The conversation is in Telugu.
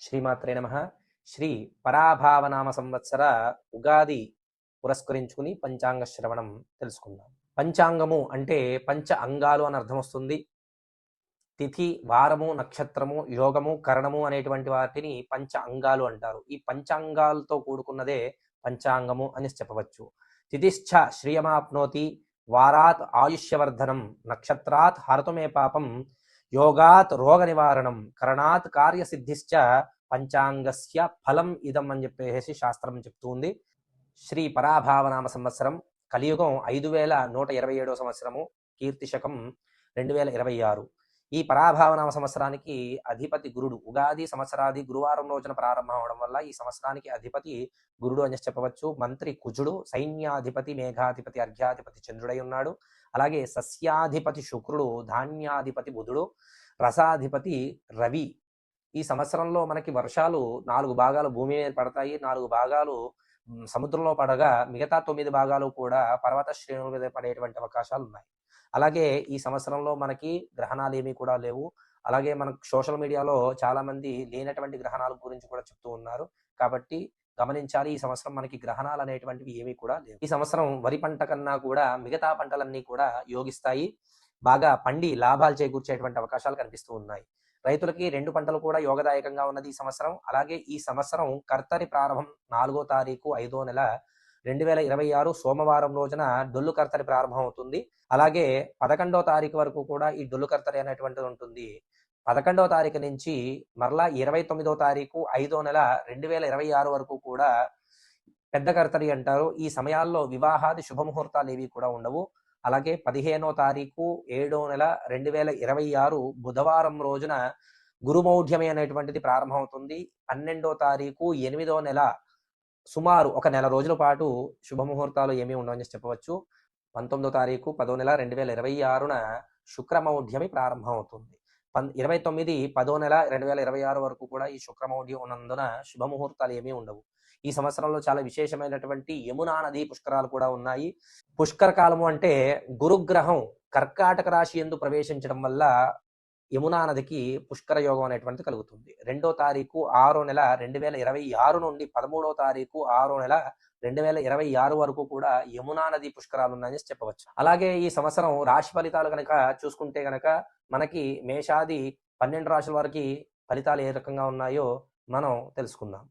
శ్రీమాత్రే నమః. శ్రీ పరాభావనామ సంవత్సర ఉగాది పురస్కరించుకుని పంచాంగ శ్రవణం తెలుసుకుందాం. పంచాంగము అంటే పంచ అంగాలు అని అర్థం వస్తుంది. తిథి, వారము, నక్షత్రము, యోగము, కరణము అనేటువంటి వాటిని పంచ అంగాలు అంటారు. ఈ పంచాంగాలతో కూడుకున్నదే పంచాంగము అని చెప్పవచ్చు. తిథిశ్చ శ్రియమాప్నోతి, వారాత్ ఆయుష్యవర్ధనం, నక్షత్రాత్ హరతుమే పాపం, యోగాత్ రోగ నివారణం, కరణాత్ కార్యసిద్ధిశ్చ పంచాంగస్య ఫలం ఇదం అని చెప్పేసి శాస్త్రం చెప్తుంది. శ్రీ పరాభావనామ సంవత్సరం, కలియుగం 5127 సంవత్సరము, కీర్తి శకం 2026. ఈ పరాభావనామ సంవత్సరానికి అధిపతి గురుడు. ఉగాది సంవత్సరాది గురువారం రోజున ప్రారంభం అవడం వల్ల ఈ సంవత్సరానికి అధిపతి గురుడు అని చెప్పవచ్చు. మంత్రి కుజుడు, సైన్యాధిపతి మేఘాధిపతి అర్ఘ్యాధిపతి చంద్రుడై ఉన్నాడు. అలాగే సస్యాధిపతి శుక్రుడు, ధాన్యాధిపతి బుధుడు, రసాధిపతి రవి. ఈ సంవత్సరంలో మనకి వర్షాలు 4 భాగాలు భూమి మీద పడతాయి, 4 భాగాలు సముద్రంలో పడగా మిగతా 9 భాగాలు కూడా పర్వత శ్రేణుల మీద పడేటువంటి అవకాశాలు ఉన్నాయి. అలాగే ఈ సంవత్సరంలో మనకి గ్రహణాలు ఏమీ కూడా లేవు. అలాగే మనకు సోషల్ మీడియాలో చాలా మంది లేనటువంటి గ్రహణాల గురించి కూడా చెప్తూ ఉన్నారు. కాబట్టి గమనించాలి, ఈ సంవత్సరం మనకి గ్రహణాలు అనేటువంటివి ఏమీ కూడా లేవు. ఈ సంవత్సరం వరి పంట కన్నా కూడా మిగతా పంటలన్నీ కూడా యోగిస్తాయి. బాగా పండి లాభాలు చేకూర్చేటువంటి అవకాశాలు కనిపిస్తూ ఉన్నాయి. రైతులకి 2 పంటలు కూడా యోగదాయకంగా ఉన్నది ఈ సంవత్సరం. అలాగే ఈ సంవత్సరం కర్తరి ప్రారంభం 4వ తారీఖు 5వ నెల 2026 సోమవారం రోజున డొల్లు కర్తరి ప్రారంభం అవుతుంది. అలాగే 11వ తారీఖు వరకు కూడా ఈ డొల్లు కర్తరి అనేటువంటిది ఉంటుంది. 11వ తారీఖు నుంచి మరలా 29వ తారీఖు 5వ నెల 2026 వరకు కూడా పెద్ద కర్తరి అంటారు. ఈ సమయాల్లో వివాహాది శుభముహూర్తాలు ఏవి కూడా ఉండవు. అలాగే 15వ తారీఖు 7వ నెల 2026 బుధవారం రోజున గురుమౌఢ్యమి అనేటువంటిది ప్రారంభమవుతుంది. 12వ తారీఖు 8వ నెల సుమారు 1 నెల రోజుల పాటు శుభముహూర్తాలు ఏమీ ఉండవని చెప్పవచ్చు. 19వ తారీఖు 10వ నెల 2026న శుక్రమౌఢ్యమి ప్రారంభమవుతుంది. 29 10వ నెల 2026 వరకు కూడా ఈ శుక్రమౌఢ్యం ఉన్నందున శుభముహూర్తాలు ఏమీ ఉండవు. ఈ సంవత్సరంలో చాలా విశేషమైనటువంటి యమునా నదీ పుష్కరాలు కూడా ఉన్నాయి. పుష్కర కాలము అంటే గురుగ్రహం కర్కాటక రాశి యందు ప్రవేశించడం వల్ల యమునా నదికి పుష్కర యోగం అనేటువంటిది కలుగుతుంది. 2వ తారీఖు 6వ నెల 2026 నుండి 13వ తారీఖు 6వ నెల 2026 వరకు కూడా యమునా నది పుష్కరాలు ఉన్నాయని చెప్పవచ్చు. అలాగే ఈ సంవత్సరం రాశి ఫలితాలు కనుక చూసుకుంటే కనుక మనకి మేషాది 12 రాశుల వారికి ఫలితాలు ఏ రకంగా ఉన్నాయో మనం తెలుసుకుందాం.